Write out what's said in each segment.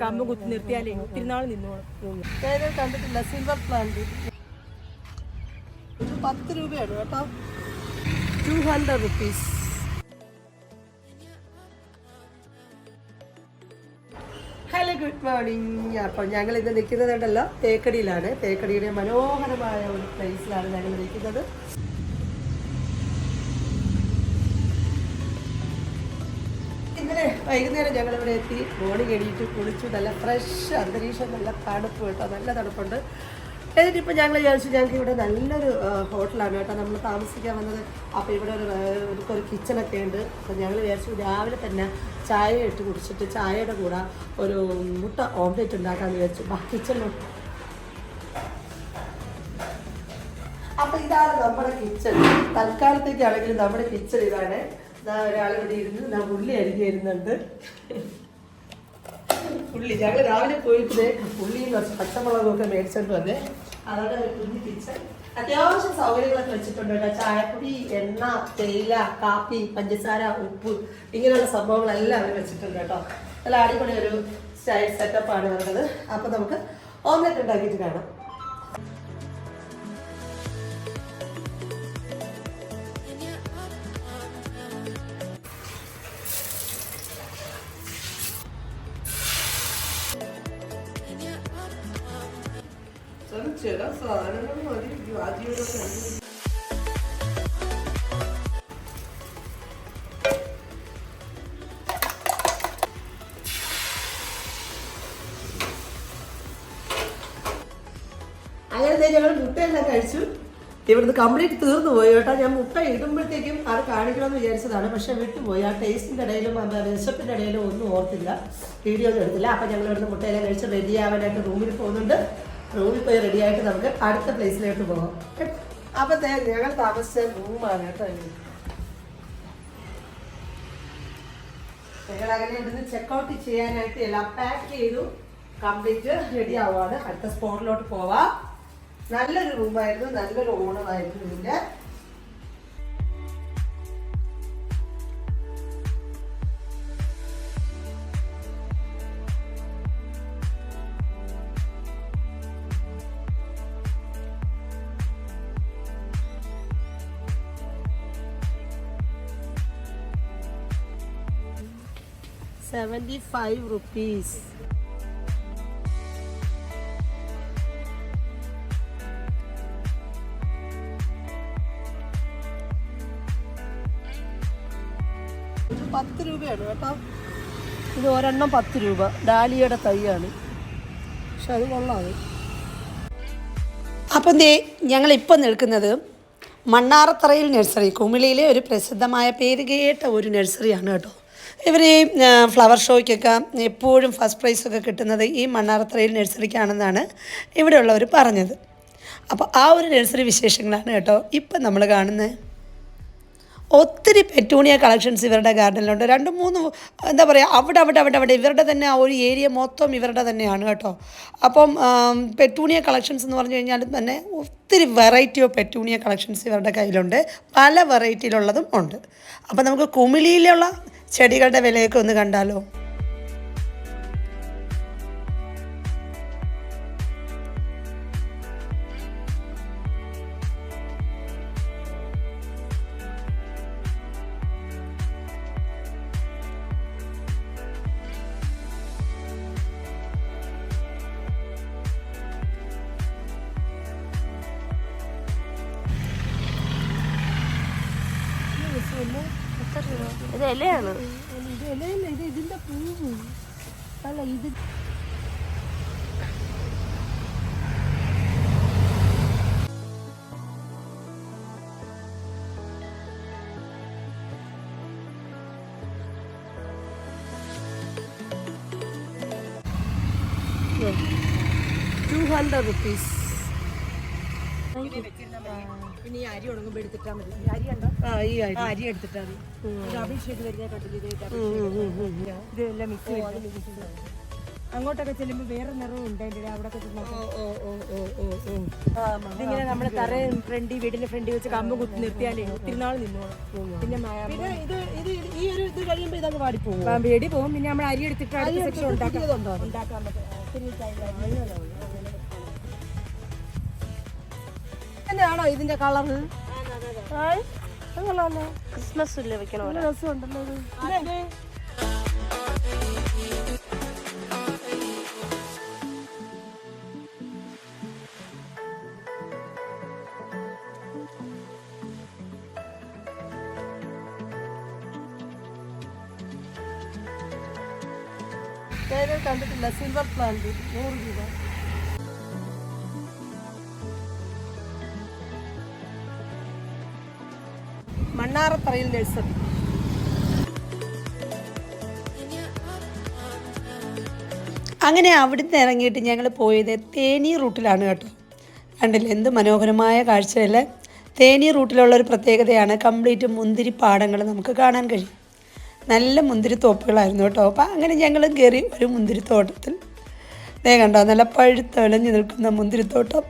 കമ്പ് കുത്തി നിർത്തിയാലേ ഒത്തിരി നാൾ നിന്നോളും. കണ്ടിട്ടില്ല സിൽവർ പ്ലാന്റ് 10 രൂപയാണ് കേട്ടോ. 200 rupees. Hello good morning. അപ്പോൾ ഞങ്ങൾ ഇന്ന് നിൽക്കുന്നതുണ്ടല്ലോ തേക്കടിയിലാണ്. തേക്കടിയുടെ മനോഹരമായ ഒരു പ്ലേസിലാണ് ഞങ്ങൾ നിൽക്കുന്നത്. ഇന്നലെ വൈകുന്നേരം ഞങ്ങളിവിടെ എത്തി. മോർണിംഗ് എണീറ്റ് കുളിച്ചു. നല്ല ഫ്രഷ് അന്തരീക്ഷം, നല്ല തണുപ്പ് കേട്ടോ, നല്ല തണുപ്പുണ്ട്. എന്നിട്ടിപ്പോൾ ഞങ്ങൾ വിചാരിച്ചു ഞങ്ങൾക്ക് ഇവിടെ നല്ലൊരു ഹോട്ടലാണ് കേട്ടോ നമ്മൾ താമസിക്കാൻ വന്നത്. അപ്പോൾ ഇവിടെ ഒരു കിച്ചണൊക്കെ ഉണ്ട്. അപ്പോൾ ഞങ്ങൾ വിചാരിച്ചു രാവിലെ തന്നെ ചായ ഇട്ട് കുടിച്ചിട്ട് ചായയുടെ കൂടെ ഒരു മുട്ട ഓംലെറ്റ് ഉണ്ടാക്കാമെന്ന് വിചാരിച്ചു. കിച്ചണിൽ അപ്പോൾ ഇതാണ് നമ്മുടെ കിച്ചൺ. തൽക്കാലത്തേക്കാണെങ്കിലും നമ്മുടെ കിച്ചൺ ഇതാണ്. ഒരാളിവിടെ ഇരുന്ന് ഉള്ളി അരിഞ്ഞിരുന്നുണ്ട്. ഉള്ളി ഞങ്ങൾ രാവിലെ പോയിട്ട് ഉള്ളിയും കുറച്ച് പച്ചമുളകൊക്കെ മേടിച്ചോണ്ട് വന്നേ. അതാണ് ഒരു കുഞ്ഞു കിച്ചൺ. അത്യാവശ്യം സൗകര്യങ്ങളൊക്കെ വെച്ചിട്ടുണ്ട് കേട്ടോ. ചായപ്പൊടി, എണ്ണ, തേയില, കാപ്പി, പഞ്ചസാര, ഉപ്പ്, ഇങ്ങനെയുള്ള സംഭവങ്ങളെല്ലാം അവർ വെച്ചിട്ടുണ്ട് കേട്ടോ. നല്ല അടിപൊളി ഒരു സ്റ്റൈൽ സെറ്റപ്പാണ് വരുന്നത്. അപ്പൊ നമുക്ക് ഓംലെറ്റ് ഉണ്ടാക്കിയിട്ട് കാണാം. ചില സാധനങ്ങൾ മതി ആദ്യമൊക്കെ. അങ്ങനെ ഞങ്ങൾ മുട്ടയെല്ലാം കഴിച്ചു. ഇവിടുന്ന് കംപ്ലീറ്റ് തീർന്നു പോയി കേട്ടോ. ഞാൻ മുട്ട ഇടുമ്പോഴത്തേക്കും അത് കാണിക്കണമെന്ന് വിചാരിച്ചതാണ്, പക്ഷെ വിട്ടുപോയി. ആ ടേസ്റ്റിൻ്റെ ഇടയിലും വിശപ്പിൻ്റെ ഇടയിലും ഒന്നും ഓർത്തില്ല, വീഡിയോ ഒന്നും എടുത്തില്ല. അപ്പം ഞങ്ങൾ ഇവിടുന്ന് മുട്ടയെല്ലാം കഴിച്ച് റെഡി ആവാനായിട്ട് റൂമിൽ പോകുന്നുണ്ട്. റൂമിൽ പോയി റെഡി ആയിട്ട് നമുക്ക് അടുത്ത പ്ലേസിലേക്ക് പോകാം. അപ്പം ഞങ്ങൾ താമസിച്ച റൂമാണ് കേട്ടോ. ഞങ്ങൾ അങ്ങനെ ഇവിടുന്ന് ചെക്കൗട്ട് ചെയ്യാനായിട്ട് എല്ലാം പാക്ക് ചെയ്തു, കംപ്ലീറ്റ് റെഡി ആവുകയാണ്. അടുത്ത സ്പോട്ടിലോട്ട് പോവാം. നല്ലൊരു റൂമായിരുന്നു, നല്ലൊരു ഓണമായിരുന്നു ഇതിൻ്റെ. ₹75. ഇത് 10 രൂപയാണ് കേട്ടോ. ഇത് ഒരെണ്ണം 10 രൂപ. ഡാലിയയുടെ തൈയാണ്, പക്ഷെ അത് കൊള്ളാതെ. അപ്പം ഞങ്ങളിപ്പോൾ നിൽക്കുന്നത് മണ്ണാറത്തറയിൽ നഴ്സറി, കുമിളിയിലെ ഒരു പ്രസിദ്ധമായ പേരുകേട്ട ഒരു നഴ്സറിയാണ് കേട്ടോ. ഇവർ ഈ ഫ്ലവർ ഷോയ്ക്കൊക്കെ എപ്പോഴും ഫസ്റ്റ് പ്രൈസൊക്കെ കിട്ടുന്നത് ഈ മണ്ണാറത്തറയിൽ നഴ്സറിക്കാണെന്നാണ് ഇവിടെയുള്ളവർ പറഞ്ഞത്. അപ്പോൾ ആ ഒരു നഴ്സറി വിശേഷങ്ങളാണ് കേട്ടോ ഇപ്പം നമ്മൾ കാണുന്നത്. ഒത്തിരി പെറ്റൂണിയ കളക്ഷൻസ് ഇവരുടെ ഗാർഡനിലുണ്ട്. 2-3 എന്താ പറയുക, അവിടെ ഇവരുടെ തന്നെ ആ ഒരു ഏരിയ മൊത്തം ഇവരുടെ തന്നെയാണ് കേട്ടോ. അപ്പം പെറ്റൂണിയ കളക്ഷൻസ് എന്ന് പറഞ്ഞു കഴിഞ്ഞാൽ തന്നെ ഒത്തിരി വെറൈറ്റി ഓഫ് പെറ്റൂണിയ കളക്ഷൻസ് ഇവരുടെ കയ്യിലുണ്ട്. പല വെറൈറ്റിയിലുള്ളതും ഉണ്ട്. അപ്പം നമുക്ക് കുമിളിയിലുള്ള ചെടികളുടെ വിലയൊക്കെ ഒന്ന് കണ്ടാലോ. ഇത് ഇലയാണ്. ഇത് ഇലയല്ല, ഇത് ഇതിന്റെ പൂവ് അല്ല. ഇത് ₹200. പിന്നെ ഈ അരി ഉണങ്ങുമ്പോൾ എടുത്തിട്ടാൽ മതി. അരി ഉണ്ടോ? അരി എടുത്തിട്ടാൽ മതി. അഭിഷേക് വരുന്ന കണ്ടില്ല. ഇതെല്ലാം മിക്സ് അങ്ങോട്ടൊക്കെ ചെല്ലുമ്പോ വേറെ നിറവും ഉണ്ട് അതിന്റെ അവിടെ ഇതിങ്ങനെ നമ്മുടെ തറയും ഫ്രണ്ടി വീടിന്റെ ഫ്രണ്ടി വെച്ച് കമ്പ് കുത്തി നിർത്തിയാലേ ഒത്തിരി നാൾ നിന്നോളും. പിന്നെ ഈ ഒരു ഇത് കഴിയുമ്പോൾ ഇതൊക്കെ വാടിപ്പോകും, പേടി പോകും. പിന്നെ നമ്മൾ അരി എടുത്തിട്ട് അടുത്ത സെക്ഷൻ ഉണ്ടാക്കാൻ പറ്റും. തന്നെയാണോ ഇതിന്റെ കളറ്? ക്രിസ്മസ് ഇല്ലേ വെക്കണ രസമുണ്ടല്ലോ ഇത്. കണ്ടിട്ടില്ല സിൽവർ പ്ലാന്റ് 100 രൂപ. മണ്ണാറത്തറയിൽ നഴ്സറി. അങ്ങനെ അവിടുന്ന് ഇറങ്ങിയിട്ട് ഞങ്ങൾ പോയത് തേനി റൂട്ടിലാണ് കേട്ടോ. കണ്ടില്ലേ എന്ത് മനോഹരമായ കാഴ്ചയല്ലേ. തേനി റൂട്ടിലുള്ളൊരു പ്രത്യേകതയാണ് കംപ്ലീറ്റ് മുന്തിരി പാടങ്ങൾ നമുക്ക് കാണാൻ കഴിയും. നല്ല മുന്തിരിത്തോപ്പുകളായിരുന്നു കേട്ടോ. അപ്പം അങ്ങനെ ഞങ്ങളും കയറി ഒരു മുന്തിരിത്തോട്ടത്തിൽ. ദേ കണ്ടോ നല്ല പഴുത്തളിഞ്ഞു നിൽക്കുന്ന മുന്തിരിത്തോട്ടം.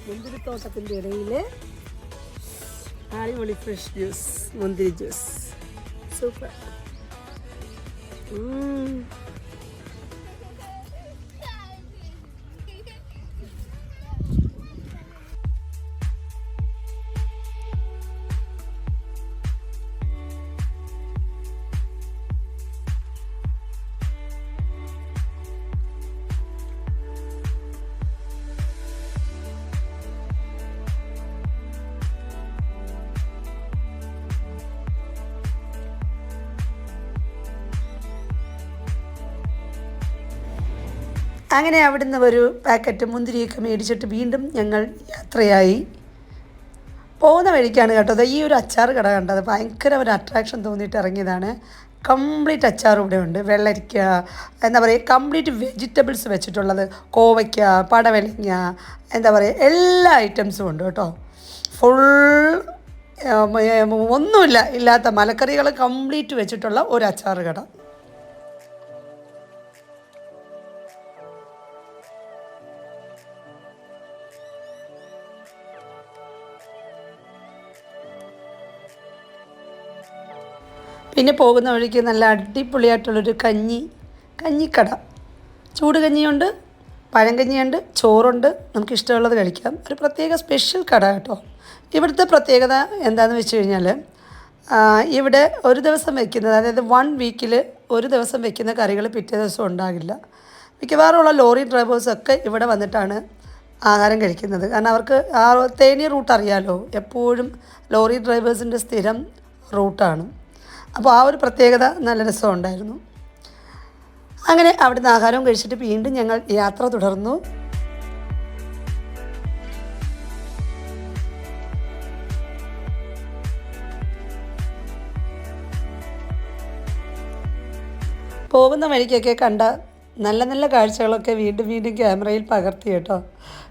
മുന്തിരിത്തോട്ടത്തിൻ്റെ ഇടയിൽ അടിപൊളി ഫ്രഷ് ജ്യൂസ്, മുന്തിരി ജ്യൂസ്, സൂപ്പർ. അങ്ങനെ അവിടുന്ന് ഒരു പാക്കറ്റ് മുന്തിരിയൊക്കെ മേടിച്ചിട്ട് വീണ്ടും ഞങ്ങൾ യാത്രയായി. പോകുന്ന വഴിക്കാണ് കേട്ടോ ഈ ഒരു അച്ചാർ കട കണ്ടത്. ഭയങ്കര ഒരു അട്രാക്ഷൻ തോന്നിയിട്ട് ഇറങ്ങിയതാണ്. കംപ്ലീറ്റ് അച്ചാർ ഇവിടെ ഉണ്ട്. വെള്ളരിക്ക, എന്താ പറയുക, കംപ്ലീറ്റ് വെജിറ്റബിൾസ് വെച്ചിട്ടുള്ളത്. കോവയ്ക്ക, പടവലങ്ങ, എന്താ പറയുക, എല്ലാ ഐറ്റംസും ഉണ്ട് കേട്ടോ. ഫുൾ ഒന്നുമില്ല ഇല്ലാത്ത മലക്കറികൾ കംപ്ലീറ്റ് വെച്ചിട്ടുള്ള ഒരു അച്ചാർ കട. പിന്നെ പോകുന്ന വഴിക്ക് നല്ല അടിപൊളിയായിട്ടുള്ളൊരു കഞ്ഞിക്കട. ചൂട് കഞ്ഞിയുണ്ട്, പഴങ്കഞ്ഞിയുണ്ട്, ചോറുണ്ട്, നമുക്ക് ഇഷ്ടമുള്ളത് കഴിക്കാം. ഒരു പ്രത്യേക സ്പെഷ്യൽ കട കേട്ടോ. ഇവിടുത്തെ പ്രത്യേകത എന്താണെന്ന് വെച്ച് കഴിഞ്ഞാൽ ഇവിടെ ഒരു ദിവസം വെക്കുന്നത്, അതായത് 1 വീക്കിൽ ഒരു ദിവസം വെക്കുന്ന കറികൾ പിറ്റേ ദിവസം ഉണ്ടാകില്ല. മിക്കവാറുമുള്ള ലോറി ഡ്രൈവേഴ്സൊക്കെ ഇവിടെ വന്നിട്ടാണ് ആഹാരം കഴിക്കുന്നത്. കാരണം അവർക്ക് ആ തേനി റൂട്ട് അറിയാലോ, എപ്പോഴും ലോറി ഡ്രൈവേഴ്സിൻ്റെ സ്ഥിരം റൂട്ടാണ്. അപ്പോൾ ആ ഒരു പ്രത്യേകത നല്ല രസമുണ്ടായിരുന്നു. അങ്ങനെ അവിടുന്ന് ആഹാരവും കഴിച്ചിട്ട് വീണ്ടും ഞങ്ങൾ യാത്ര തുടർന്നു. പോകുന്ന വഴിക്കൊക്കെ കണ്ട നല്ല നല്ല കാഴ്ചകളൊക്കെ വീണ്ടും വീണ്ടും ക്യാമറയിൽ പകർത്തി കേട്ടോ.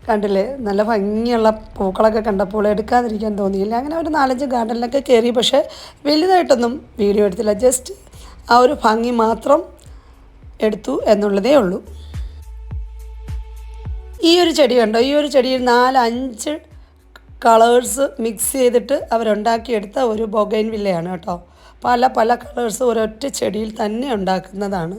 കണ്ടില്ലേ നല്ല ഭംഗിയുള്ള പൂക്കളൊക്കെ കണ്ടപ്പോൾ എടുക്കാതിരിക്കാൻ തോന്നിയില്ല. അങ്ങനെ ഒരു 4-5 ഗാർഡനിലൊക്കെ കയറി. പക്ഷേ വലുതായിട്ടൊന്നും വീഡിയോ എടുത്തില്ല. ജസ്റ്റ് ആ ഒരു ഭംഗി മാത്രം എടുത്തു എന്നുള്ളതേ ഉള്ളൂ. ഈ ഒരു ചെടി കണ്ടോ, ഈ ഒരു ചെടിയിൽ 4-5 കളേഴ്സ് മിക്സ് ചെയ്തിട്ട് അവരുണ്ടാക്കിയെടുത്ത ഒരു ബൊഗൈൻ വില്ലയാണ് കേട്ടോ. പല പല കളേഴ്സ് ഒരൊറ്റ ചെടിയിൽ തന്നെ ഉണ്ടാക്കുന്നതാണ്.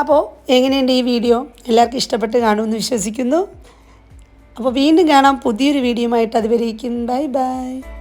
അപ്പോൾ എങ്ങനെയുണ്ട് ഈ വീഡിയോ? എല്ലാവർക്കും ഇഷ്ടപ്പെട്ട് കാണുമെന്ന് വിശ്വസിക്കുന്നു. അപ്പോൾ വീണ്ടും കാണാം പുതിയൊരു വീഡിയോയുമായിട്ട്. അതുവരേക്കും ബൈ ബൈ.